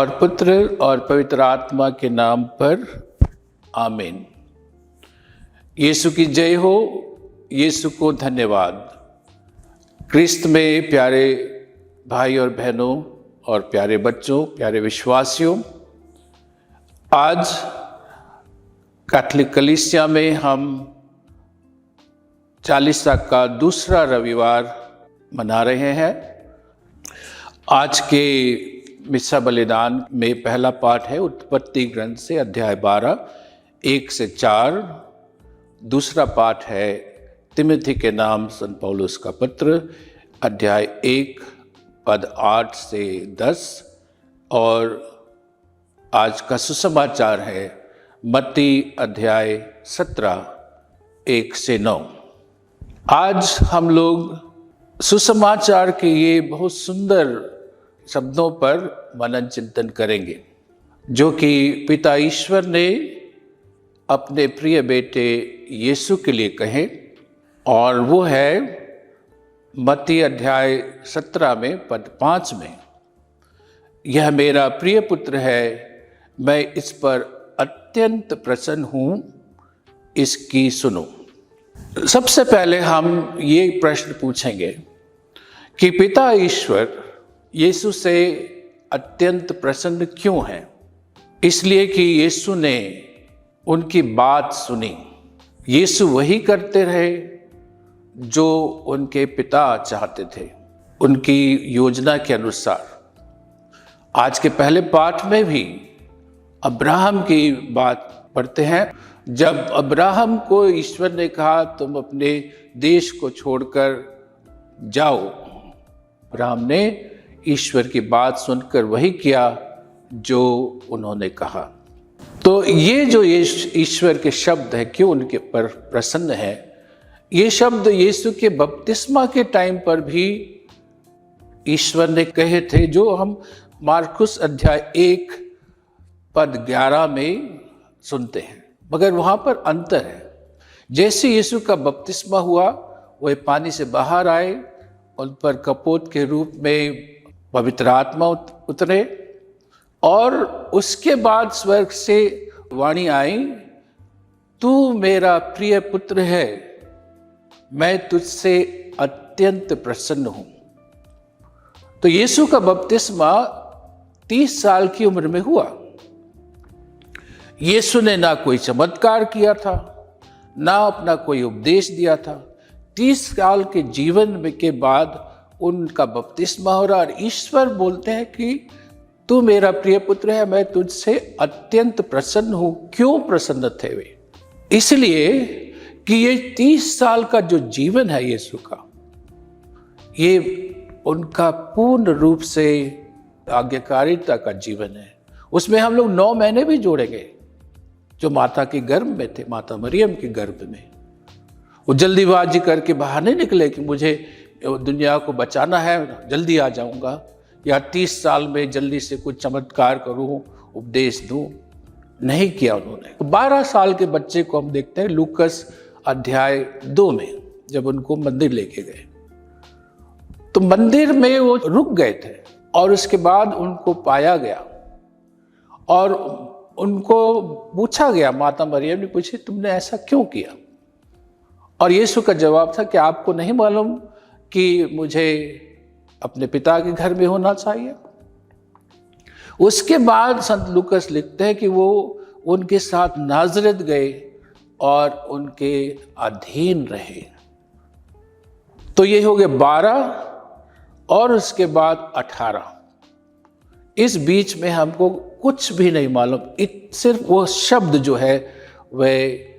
और पुत्र और पवित्र आत्मा के नाम पर आमीन। यीशु की जय हो, यीशु को धन्यवाद। क्रिस्त में प्यारे भाई और बहनों और प्यारे बच्चों, प्यारे विश्वासियों, आज कैथोलिक कलीसिया में हम चालीसा का दूसरा रविवार मना रहे हैं। आज के मिस्सा बलिदान में पहला पाठ है उत्पत्ति ग्रंथ से अध्याय 12, 1 से 4। दूसरा पाठ है तिमोथी के नाम संत पौलुस का पत्र, अध्याय 1, पद 8 से 10। और आज का सुसमाचार है मत्ती अध्याय 17, 1 से 9। आज हम लोग सुसमाचार के ये बहुत सुंदर शब्दों पर मनन चिंतन करेंगे, जो कि पिता ईश्वर ने अपने प्रिय बेटे यीशु के लिए कहे। और वो है मत्ती अध्याय 17 में पद 5 में, यह मेरा प्रिय पुत्र है, मैं इस पर अत्यंत प्रसन्न हूँ, इसकी सुनो। सबसे पहले हम ये प्रश्न पूछेंगे कि पिता ईश्वर यीशु से अत्यंत प्रसन्न क्यों है? इसलिए कि यीशु ने उनकी बात सुनी। यीशु वही करते रहे जो उनके पिता चाहते थे, उनकी योजना के अनुसार। आज के पहले पाठ में भी अब्राहम की बात पढ़ते हैं। जब अब्राहम को ईश्वर ने कहा तुम अपने देश को छोड़कर जाओ, अब्राहम ने ईश्वर की बात सुनकर वही किया जो उन्होंने कहा। तो ये जो ईश्वर के शब्द है, क्यों उनके पर प्रसन्न है, ये शब्द यीशु के बपतिस्मा के टाइम पर भी ईश्वर ने कहे थे, जो हम मार्कुस अध्याय 1 पद 11 में सुनते हैं। मगर वहाँ पर अंतर है। जैसे यीशु का बपतिस्मा हुआ, वह पानी से बाहर आए, उन पर कपोत के रूप में पवित्र आत्मा उतरे, और उसके बाद स्वर्ग से वाणी आई, तू मेरा प्रिय पुत्र है, मैं तुझसे अत्यंत प्रसन्न हूं। तो यीशु का बपतिस्मा 30 साल की उम्र में हुआ। यीशु ने ना कोई चमत्कार किया था, ना अपना कोई उपदेश दिया था। 30 साल के जीवन के बाद उनका बपतिस्मा हो रहा, और ईश्वर बोलते हैं कि तू मेरा प्रिय पुत्र है, मैं तुझसे अत्यंत प्रसन्न हूं। क्यों प्रसन्न थे वे? इसलिए कि ये 30 साल का जो जीवन है यीशु का, ये उनका पूर्ण रूप से आज्ञाकारिता का जीवन है। उसमें हम लोग 9 महीने भी जोड़ेंगे, जो माता के गर्भ में थे, माता मरियम के गर्भ में। वो जल्दीबाजी करके बाहर नहीं निकले कि मुझे दुनिया को बचाना है, जल्दी आ जाऊंगा, या 30 साल में जल्दी से कुछ चमत्कार करूं, उपदेश दूं। नहीं किया उन्होंने। 12 साल के बच्चे को हम देखते हैं लूकस अध्याय 2 में, जब उनको मंदिर लेके गए, तो मंदिर में वो रुक गए थे, और उसके बाद उनको पाया गया और उनको पूछा गया, माता मरियम ने पूछी तुमने ऐसा क्यों किया? और यीशु का जवाब था कि आपको नहीं मालूम कि मुझे अपने पिता के घर में होना चाहिए। उसके बाद संत लूकस लिखते हैं कि वो उनके साथ नाज़रेत गए और उनके अधीन रहे। तो ये हो गए 12 और उसके बाद 18। इस बीच में हमको कुछ भी नहीं मालूम, सिर्फ वो शब्द जो है वह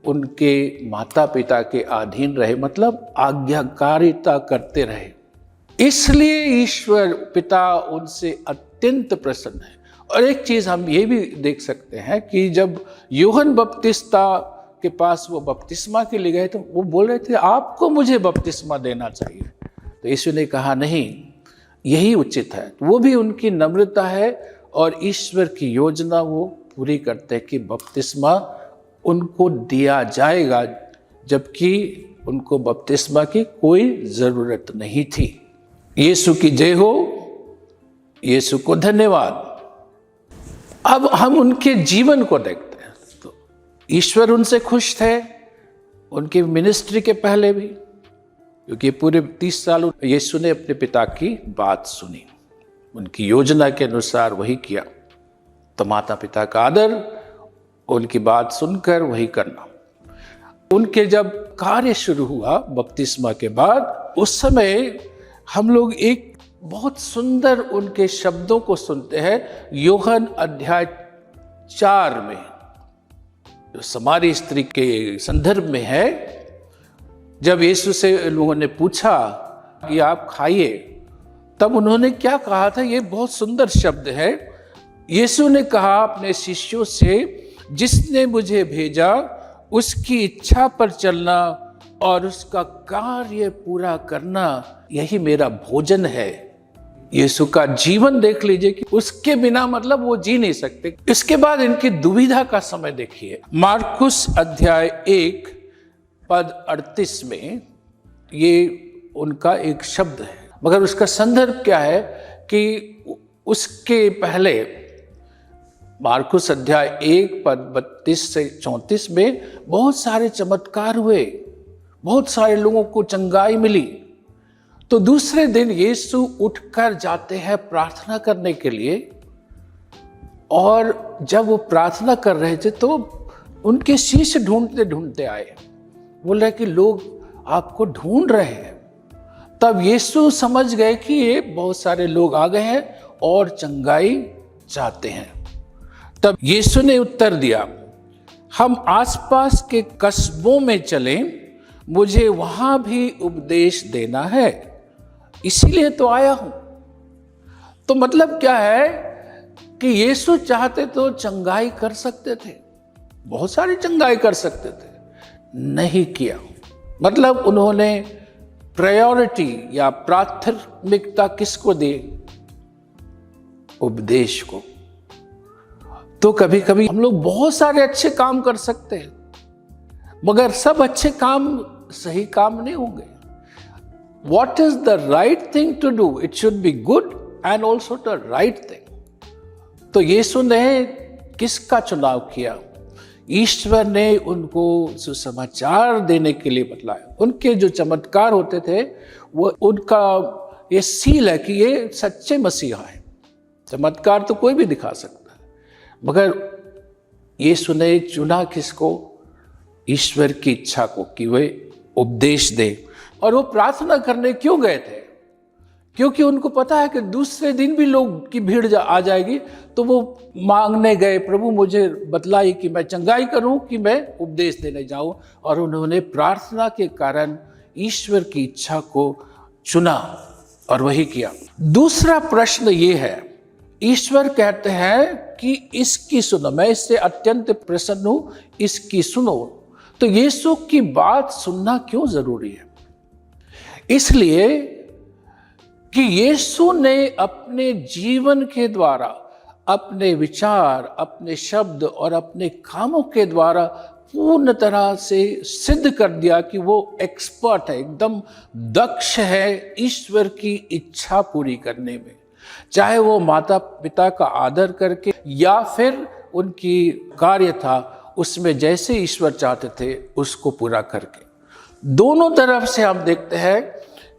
उनके माता पिता के अधीन रहे, मतलब आज्ञाकारिता करते रहे। इसलिए ईश्वर पिता उनसे अत्यंत प्रसन्न है। और एक चीज हम ये भी देख सकते हैं कि जब यूहन्ना बपतिस्ता के पास वो बपतिस्मा के लिए गए, तो वो बोल रहे थे आपको मुझे बपतिस्मा देना चाहिए। तो यीशु ने कहा नहीं, यही उचित है। वो भी उनकी नम्रता है, और ईश्वर की योजना वो पूरी करते हैं कि बपतिस्मा उनको दिया जाएगा, जबकि उनको बपतिस्मा की कोई ज़रूरत नहीं थी। यीशु की जय हो, यीशु को धन्यवाद। अब हम उनके जीवन को देखते हैं तो ईश्वर उनसे खुश थे, उनकी मिनिस्ट्री के पहले भी, क्योंकि पूरे 30 साल यीशु ने अपने पिता की बात सुनी, उनकी योजना के अनुसार वही किया। तो माता पिता का आदर, उनकी बात सुनकर वही करना। उनके जब कार्य शुरू हुआ बपतिस्मा के बाद, उस समय हम लोग एक बहुत सुंदर उनके शब्दों को सुनते हैं यूहन्ना अध्याय 4 में, जो समारी स्त्री के संदर्भ में है। जब यीशु से लोगों ने पूछा कि आप खाइए, तब उन्होंने क्या कहा था, ये बहुत सुंदर शब्द है। यीशु ने कहा अपने शिष्यों से, जिसने मुझे भेजा उसकी इच्छा पर चलना और उसका कार्य पूरा करना, यही मेरा भोजन है। यीशु का जीवन देख लीजिए कि उसके बिना मतलब वो जी नहीं सकते। इसके बाद इनकी दुविधा का समय देखिए, मार्कुस अध्याय 1 पद 38 में ये उनका एक शब्द है, मगर उसका संदर्भ क्या है कि उसके पहले मार्कुस अध्याय 1 पद 32 से 34 में बहुत सारे चमत्कार हुए, बहुत सारे लोगों को चंगाई मिली। तो दूसरे दिन यीशु उठकर जाते हैं प्रार्थना करने के लिए, और जब वो प्रार्थना कर रहे थे तो उनके शिष्य ढूंढते ढूंढते आए, बोल रहे कि लोग आपको ढूंढ रहे हैं। तब यीशु समझ गए कि ये बहुत सारे लोग आ गए हैं और चंगाई चाहते हैं। तब यीशु ने उत्तर दिया, हम आसपास के कस्बों में चलें, मुझे वहां भी उपदेश देना है, इसीलिए तो आया हूं। तो मतलब क्या है कि यीशु चाहते तो चंगाई कर सकते थे, बहुत सारी चंगाई कर सकते थे, नहीं किया। मतलब उन्होंने प्रायोरिटी या प्राथमिकता किसको दी? उपदेश को। तो कभी कभी हम लोग बहुत सारे अच्छे काम कर सकते हैं, मगर सब अच्छे काम सही काम नहीं होंगे। What is the right thing to do? It should be good and also the right thing. तो यीशु ने किसका चुनाव किया? ईश्वर ने उनको सुसमाचार देने के लिए बतलाया। उनके जो चमत्कार होते थे वो उनका ये सील है कि ये सच्चे मसीहा हैं। चमत्कार तो कोई भी दिखा सकता है, मगर यीशु ने चुना किसको? ईश्वर की इच्छा को, कि वे उपदेश दे। और वो प्रार्थना करने क्यों गए थे? क्योंकि उनको पता है कि दूसरे दिन भी लोग की भीड़ आ जाएगी। तो वो मांगने गए, प्रभु मुझे बतलाई कि मैं चंगाई करूं कि मैं उपदेश देने जाऊं। और उन्होंने प्रार्थना के कारण ईश्वर की इच्छा को चुना और वही किया। दूसरा प्रश्न ये है, ईश्वर कहते हैं कि इसकी सुनो, मैं इससे अत्यंत प्रसन्न हूं, इसकी सुनो। तो यीशु की बात सुनना क्यों जरूरी है? इसलिए कि यीशु ने अपने जीवन के द्वारा, अपने विचार, अपने शब्द और अपने कामों के द्वारा पूर्ण तरह से सिद्ध कर दिया कि वो एक्सपर्ट है, एकदम दक्ष है ईश्वर की इच्छा पूरी करने में। चाहे वो माता पिता का आदर करके या फिर उनकी कार्य था उसमें जैसे ईश्वर चाहते थे उसको पूरा करके। दोनों तरफ से हम देखते हैं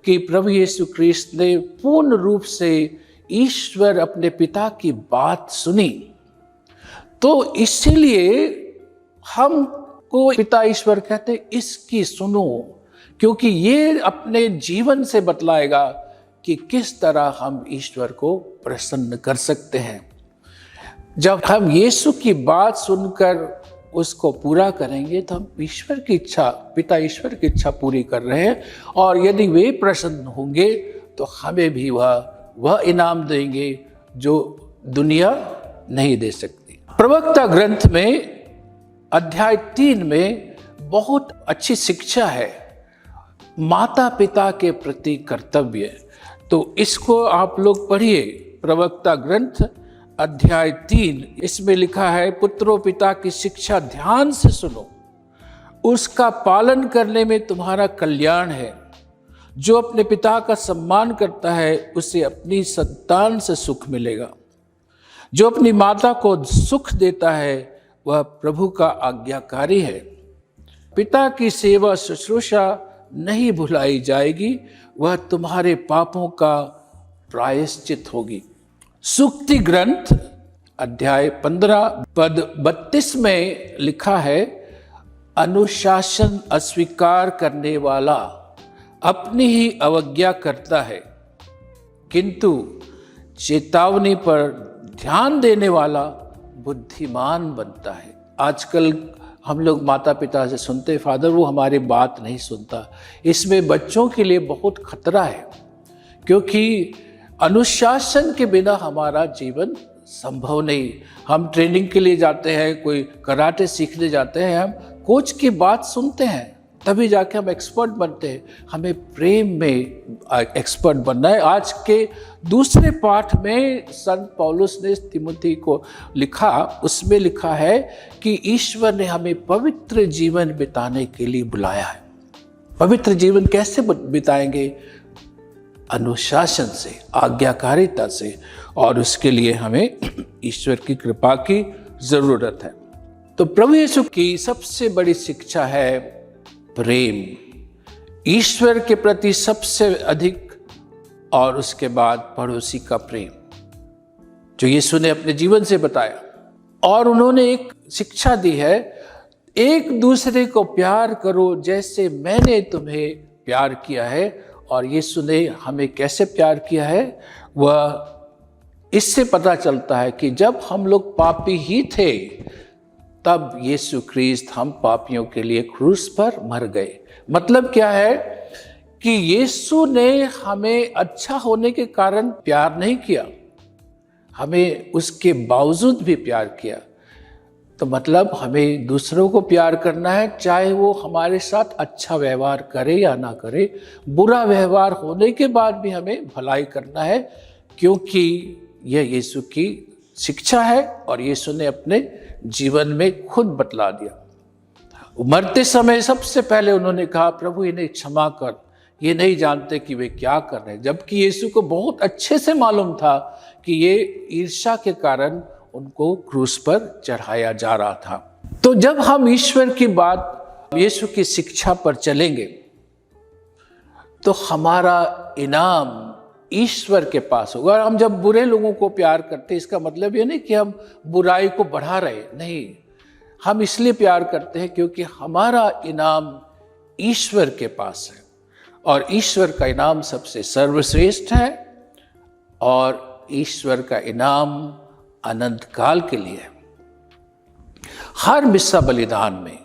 कि प्रभु यीशु ख्रीस्त ने पूर्ण रूप से ईश्वर अपने पिता की बात सुनी। तो इसीलिए हमको पिता ईश्वर कहते इसकी सुनो, क्योंकि ये अपने जीवन से बतलाएगा कि किस तरह हम ईश्वर को प्रसन्न कर सकते हैं। जब हम यीशु की बात सुनकर उसको पूरा करेंगे तो हम ईश्वर की इच्छा, पिता ईश्वर की इच्छा पूरी कर रहे हैं। और यदि वे प्रसन्न होंगे तो हमें भी वह इनाम देंगे जो दुनिया नहीं दे सकती। प्रवक्ता ग्रंथ में अध्याय 3 में बहुत अच्छी शिक्षा है माता पिता के प्रति कर्तव्य। तो इसको आप लोग पढ़िए, प्रवक्ता ग्रंथ अध्याय 3, इसमें लिखा है, पुत्रों पिता की शिक्षा ध्यान से सुनो, उसका पालन करने में तुम्हारा कल्याण है। जो अपने पिता का सम्मान करता है उसे अपनी संतान से सुख मिलेगा। जो अपनी माता को सुख देता है वह प्रभु का आज्ञाकारी है। पिता की सेवा शुश्रूषा नहीं भुलाई जाएगी, वह तुम्हारे पापों का प्रायश्चित होगी। सूक्ति ग्रंथ अध्याय 15 पद 32 में लिखा है, अनुशासन अस्वीकार करने वाला अपनी ही अवज्ञा करता है, किंतु चेतावनी पर ध्यान देने वाला बुद्धिमान बनता है। आजकल हम लोग माता पिता से सुनते, फादर वो हमारी बात नहीं सुनता। इसमें बच्चों के लिए बहुत खतरा है, क्योंकि अनुशासन के बिना हमारा जीवन संभव नहीं। हम ट्रेनिंग के लिए जाते हैं, कोई कराटे सीखने जाते हैं, हम कोच की बात सुनते हैं, तभी जाके हम एक्सपर्ट बनते हैं। हमें प्रेम में एक्सपर्ट बनना है। आज के दूसरे पाठ में संत पौलुस ने तिमुथी को लिखा, उसमें लिखा है कि ईश्वर ने हमें पवित्र जीवन बिताने के लिए बुलाया है। पवित्र जीवन कैसे बिताएंगे? अनुशासन से, आज्ञाकारिता से, और उसके लिए हमें ईश्वर की कृपा की जरूरत है। तो प्रभु यीशु की सबसे बड़ी शिक्षा है प्रेम, ईश्वर के प्रति सबसे अधिक, और उसके बाद पड़ोसी का प्रेम, जो यीशु ने अपने जीवन से बताया। और उन्होंने एक शिक्षा दी है, एक दूसरे को प्यार करो जैसे मैंने तुम्हें प्यार किया है। और यीशु ने हमें कैसे प्यार किया है, वह इससे पता चलता है कि जब हम लोग पापी ही थे, तब यीशु ख्रीस्त हम पापियों के लिए क्रूस पर मर गए। मतलब क्या है कि यीशु ने हमें अच्छा होने के कारण प्यार नहीं किया, हमें उसके बावजूद भी प्यार किया। तो मतलब हमें दूसरों को प्यार करना है, चाहे वो हमारे साथ अच्छा व्यवहार करे या ना करे। बुरा व्यवहार होने के बाद भी हमें भलाई करना है, क्योंकि यह यीशु की शिक्षा है और यीशु ने अपने जीवन में खुद बतला दिया। मरते समय सबसे पहले उन्होंने कहा, प्रभु इन्हें क्षमा कर, ये नहीं जानते कि वे क्या कर रहे हैं। जबकि यीशु को बहुत अच्छे से मालूम था कि ये ईर्ष्या के कारण उनको क्रूस पर चढ़ाया जा रहा था। तो जब हम ईश्वर की बात, यीशु की शिक्षा पर चलेंगे, तो हमारा इनाम ईश्वर के पास होगा। और हम जब बुरे लोगों को प्यार करते हैं, इसका मतलब ये नहीं कि हम बुराई को बढ़ा रहे, नहीं, हम इसलिए प्यार करते हैं क्योंकि हमारा इनाम ईश्वर के पास है, और ईश्वर का इनाम सबसे सर्वश्रेष्ठ है, और ईश्वर का इनाम अनंत काल के लिए है। हर मिस्सा बलिदान में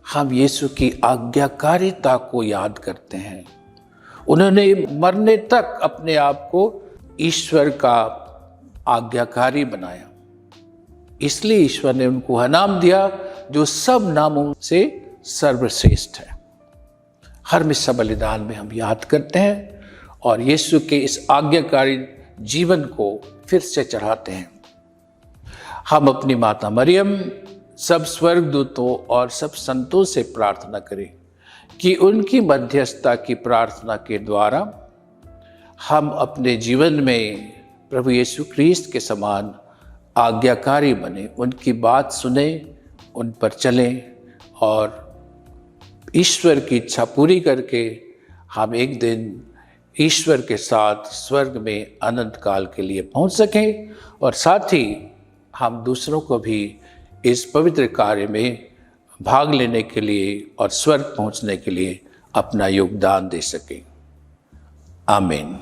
हम यीशु की आज्ञाकारिता को याद करते हैं। उन्होंने मरने तक अपने आप को ईश्वर का आज्ञाकारी बनाया, इसलिए ईश्वर ने उनको वह नाम दिया जो सब नामों से सर्वश्रेष्ठ है। हर मिस्सा बलिदान में हम याद करते हैं और यीशु के इस आज्ञाकारी जीवन को फिर से चढ़ाते हैं। हम अपनी माता मरियम, सब स्वर्गदूतों और सब संतों से प्रार्थना करें कि उनकी मध्यस्थता की प्रार्थना के द्वारा हम अपने जीवन में प्रभु यीशु ख्रीस्त के समान आज्ञाकारी बने, उनकी बात सुने, उन पर चलें, और ईश्वर की इच्छा पूरी करके हम एक दिन ईश्वर के साथ स्वर्ग में अनंत काल के लिए पहुंच सकें, और साथ ही हम दूसरों को भी इस पवित्र कार्य में भाग लेने के लिए और स्वर्ग पहुंचने के लिए अपना योगदान दे सकें। आमीन।